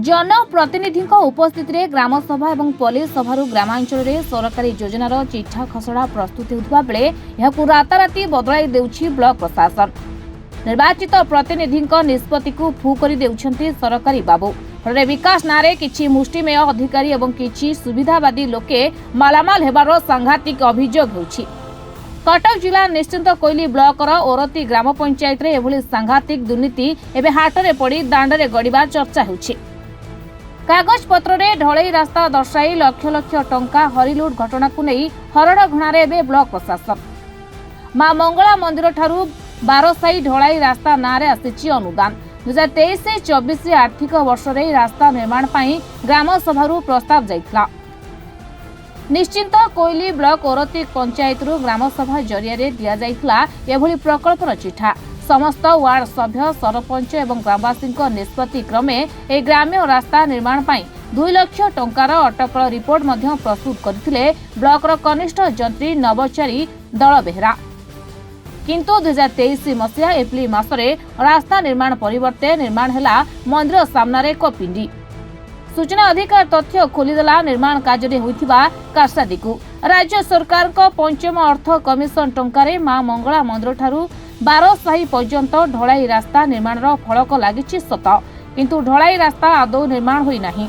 जनप्रतिनिधि उपस्थित में ग्रामसभा और पुलिस सभा ग्रामांचल में सरकारी योजनार चिठा खसड़ा प्रस्तुत होता बेले यह राताराति बदलाई देउछि ब्लॉक प्रशासन। निर्वाचित प्रतिनिधि निष्पत्ति को फू कर देउछंती सरकारी बाबू। फल विकास नारे किछि मुष्टिमेय अधिकारी और किछि सुविधावादी लोके मालामाल हेबार सांघातिक अभियोग होछि। कटक जिला निश्चिंत कोइली ब्लॉकर ओरती ग्राम पंचायत रे एभली सांघातिक दुर्नीति एबे हाटरे पड़ी दांडरे गड़िबा चर्चा होछि। कागज पत्र रे ढलई रास्ता दर्शाई लक्ष लक्ष टंका हरिलुट घटना को नहीं हरड़घणारे एबे ब्लॉक प्रशासन। मां मंगला मंदिर ठारू 12 साई ढलाई रास्ता नारे आसिछि अनुदान। 2023-24 आर्थिक वर्ष रे रास्ता निर्माण पाई ग्राम सभारू प्रस्ताव जाइतला। निश्चिंत कोइली ब्लॉक ओरती पंचायत ग्राम सभा जरिया दिया जाइतला एभली प्रकल्पर चिठा। समस्त वार्ड सभ्य सरपंच एवं ग्रामवासी निष्पत्ति क्रमे ए ग्राम्य रास्ता निर्माण पाई 2 लाख टंकार अटकल रिपोर्ट मध्य प्रस्तुत करथिले ब्लॉकर कनिष्ठ जंत्री नवचारी दल बेहरा। किंतु 2023 मसीहा एप्रिल मासरे रास्ता निर्माण परिवर्ते निर्माण हैला मंदिर सामनारे एक पिंडी। सूचना अधिकार तथ्य खोलीदेला निर्माण कार्य होइथिबा कारसादी राज्य सरकार को पंचम अर्थ कमिशन टंकारे मां मंगला मंदिर ठारू 12 साही पर्यंत ढलाई रास्ता निर्माण फलक लगी सत, किंतु ढलाई रास्ता आदौ निर्माण होई नाही।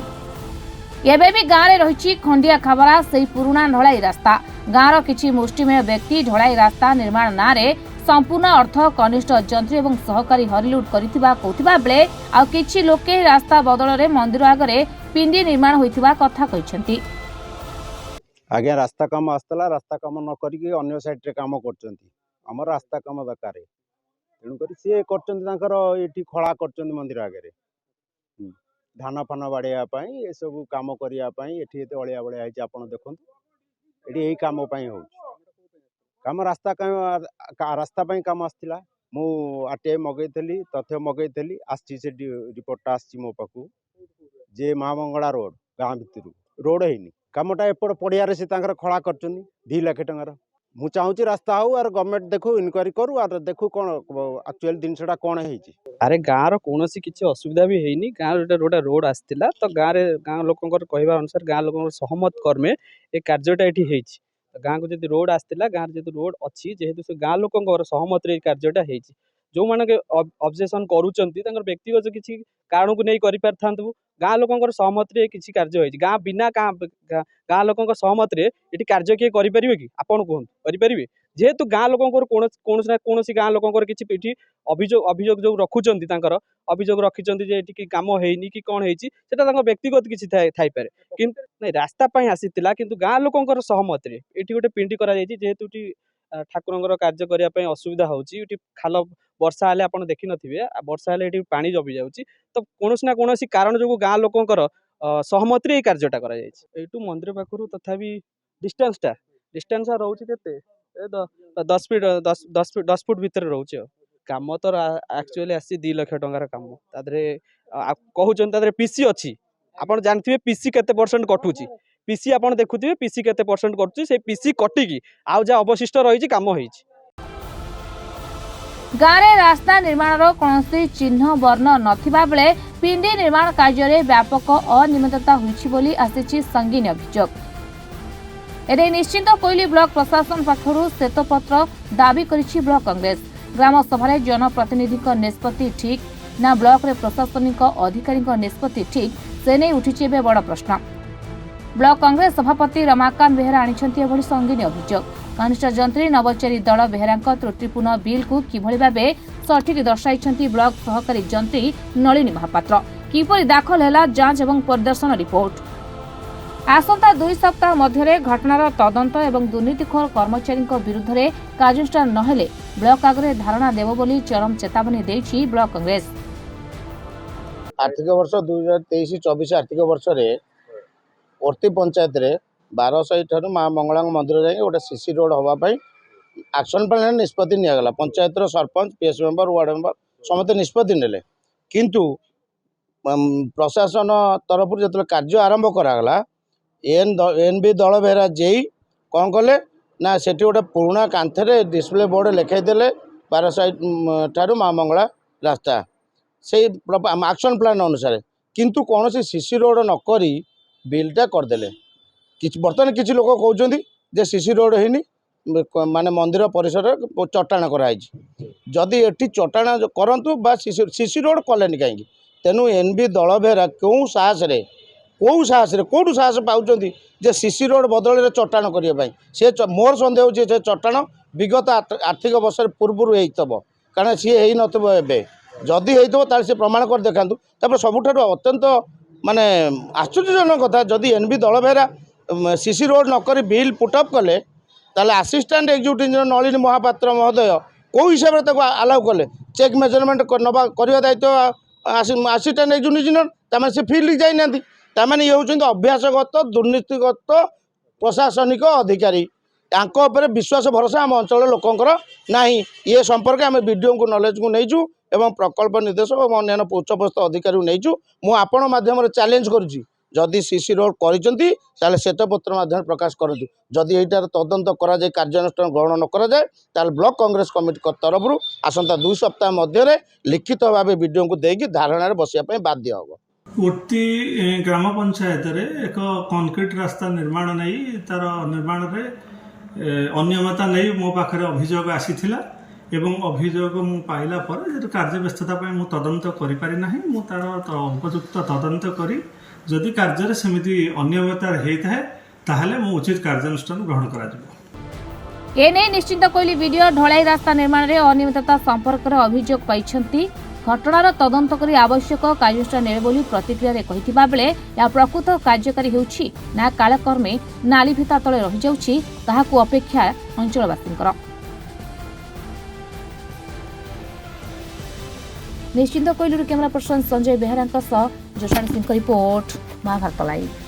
एबे भी गाँव में रही खंडिया खाबरा से पुराना ढलाई रास्ता। गाँवर किछि मुष्टिमेय व्यक्ति ढलाई रास्ता निर्माण नारे संपूर्ण अर्थ कनिष्ठ जंत्री एवं सहकारी हरिलुट करिथिबा कहथिबा बेले आ किछि लोके रास्ता बदल रे मंदिर आगरे पिंडी निर्माण होइथिबा कथा कहिसंती। आज्ञा रास्ता काम आस्तला रास्ता काम न करिके अन्य साइड रे काम करचंती। हमर रास्ता काम दरकार तेणु करी सी कर खड़ा कर मंदिर आगे धान फान बाड़िया ये सब कम करने अलिया बलिया आप देखो ये यही कम हो कम रास्ता रास्ता कम आसला मु आरटीआई मगैली तथ्य मगैली आसी रिपोर्टा आसी मो पाक जे माँ मंगला रोड गाँ भितर रोड है कमटा एपट पड़िया से खड़ा कर 2 लाख टंकार मु चाहूँ रास्ता हो आर गवर्नमेंट देखो इनक्वारी करू आर देखो कौन एक्चुअल जिनसा कौन है। अरे गाँव कौन किसी असुविधा भी है गाँव गोटे रोड आसाला तो गाँव लोक कहवा अनुसार गाँव लोक सहमत कर्मे ये कार्यटा ये गाँव को जब रोड आसाला गाँव जब रोड अच्छी जेहेतु से गाँव लोक सहमत कार्यटा हो जो मैंने ऑब्जेक्शन करुँच व्यक्तिगत किसी कारण को नहीं कर गाँव लोक सहमत किसी कार्य हो गाँ बिना गाँव लोक सहमत ये कार्य किए करें कि आपड़ कहूँ करें जेहेतु गाँ लोक कौन गाँ लोक किसी अभियोग जो रखुच्च अभियोग रखी कि कम होनी कि कौन है व्यक्तिगत किसी थाईपे कि नहीं रास्ता आसीला कि गाँ लोक सहमत ये गोटे पिंडी करेतु ठाकुर कार्य करने असुविधा होती खाल वर्षा हेल्ले आप देखी नथिबे वर्षा हेल्ले ये पानी जमी जाऊँगी तो कौन ना कौन कारण जो गाँ लोकंर सहमत ये कार्यटा कर मंदिर पाखु तथापि डिस्टेंस रोचे के 10 फुट भितर रोचे काम तो एक्चुअली आसी 2 लाख टंकार काम कहते पीसी अच्छी आप जानते पीसी केते परसेंट कटुची पीसी आप देखुए पीसी केते परसेंट कटुची से पीसी कटिकी आउ जा अवशिष्ट रही काम हो गाँव रास्ता निर्माण कौन चिन्ह वर्ण नथिबा बेले पिंडी निर्माण कार्य व्यापक अनियमितता होइछि बोली आसिछि संगीन अभियोग। एने निश्चिंत कोइली ब्लॉक प्रशासन पक्षरु श्वेतपत्र दाबी करिछि ब्लॉक कांग्रेस। ग्राम सभा जनप्रतिनिधि निष्पत्ति ठीक ना ब्लॉक रे प्रशासनिक अधिकारी निष्पत्ति ठीक से नहीं उठिछि बे बड़ प्रश्न। ब्लॉक कांग्रेस सभापति रमाकांत बेहरा आनिछंती एभली संगीन अभियोग। कनिष्ठ जंत्री नवचारी दल बेहरा त्रुटिपूर्ण बिल को किभली भाबे सठिक दर्शाई ब्लॉक सहकारी जंत्री नलिनी महापात्र। किपरि दाखल हैला जांच एवं परिदर्शन रिपोर्ट। आसंता 2 सप्ताह मध्य घटनार तदंत एवं दुर्नीतिखोर कर्मचारी विरुद्ध में कार्यानुष्ठान नहेले ब्लॉक आगे धारणा देव बोली चरम चेतावनी देछि ब्लॉक कांग्रेस। आर्थिक वर्ष 2023-24 आर्थिक वर्ष रे ओरती पंचायत रे 12 साई ठारू माँ मंगला मंदिर जाए गोटे सीसी रोड हाँपाई एक्शन प्लान निष्पत्ति निगला panchayat sarpanch PS member ward member समस्त निष्पत्ति नेले किंतु प्रशासन तरफ जो कार्य आरंभ करागला एनबी दल बेहरा जेई कौन कले ना से गोटे पुराना कांथरे डिस्प्ले बोर्ड लिखाईदे 12 साई ठारू माँ मंगला रास्ता से एक्शन प्लान अनुसार किंतु कौन सीसी रोड नक बिलटा करदे कि बर्तमान किसी लोक कहते जे सीसी रोड है माने मंदिर परिसर चटाण कराई जदि एटी चटाण करंतु बा सीसी रोड कले कहीं तेणु एनबी दल बेहरा क्यों साहस कौटू साहस पाँच जे सीसी रोड बदल चटाण करने सी मोर सन्देह हो चटाण विगत आर्थिक वर्ष पूर्व कारण सी हो नए जदि होता सी प्रमाण कर देखा सबुठ अत्यंत माने आश्चर्यजनक कथा जदि एनबी दल बेहरा सीसी रोड नक बिल पुटअप कले ताले assistant executive engineer Nalini Mahapatra महोदय कौ हिसाब से आलाउ कले चेक मेजरमेंट नवा करवा दायित्व असिस्टेंट एग्जीक्यूटिव इंजीनियर तमें से फील्ड जाइना ताने ये हूँ अभ्यासगत दुर्नीतिगत प्रशासनिक अधिकारी यहाँ विश्वास भरोसा आम अंचल लोकंर ना ये संपर्क आम वीडियो को नॉलेज को नहींचु एवं प्रकल्प निर्देशक और अन्य उच्चपदस्थ अधिकारी नहींचु मु आपण माध्यम चैलेंज करुच्ची जदि सीसी रोड कर श्वेतपत्र माध्यम प्रकाश करूँ जदि यार तदंत कराए कार्यानुष्ठान ग्रहण न कराए ब्लॉक कांग्रेस कमिटी तरफ आसंता 2 सप्ताह मध्य लिखित भाव वीडियो को देकी धारणा बसिया बाध्य हम उर्ती ग्राम पंचायत रे एक कंक्रीट रास्ता निर्माण नहीं तार निर्माण रे अनियमितता नहीं मो पाखे अभियोग आसीथिला एवं अभियोग मु पाइला पर कार्यव्यस्तता मु तदंत करि पारि नाही मु तार उपयुक्त तदंत करी जदि कार्य सेमिति अनियमितता होता है ताहले मु उचित कार्यानुष्ठान ग्रहण करा एने निश्चिंत कोइली वीडियो ढलाई रास्ता निर्माण रे अनियमितता संपर्क रे अभियोग पाइछंती घटनार तदंत करी आवश्यक कार्यानुष्ठान नेबे बोली प्रतिक्रिया रे कहिथिबा बेले या प्रकृत कार्यकारी हेउछि ना कालकर्मे नाली भिता तळे रहि जाउछि ताहाकू अपेक्षा अंचलवासींकर निश्चिंत कोइलुर camera person Sanjay Behera Joshan Singh report Mahabharat live.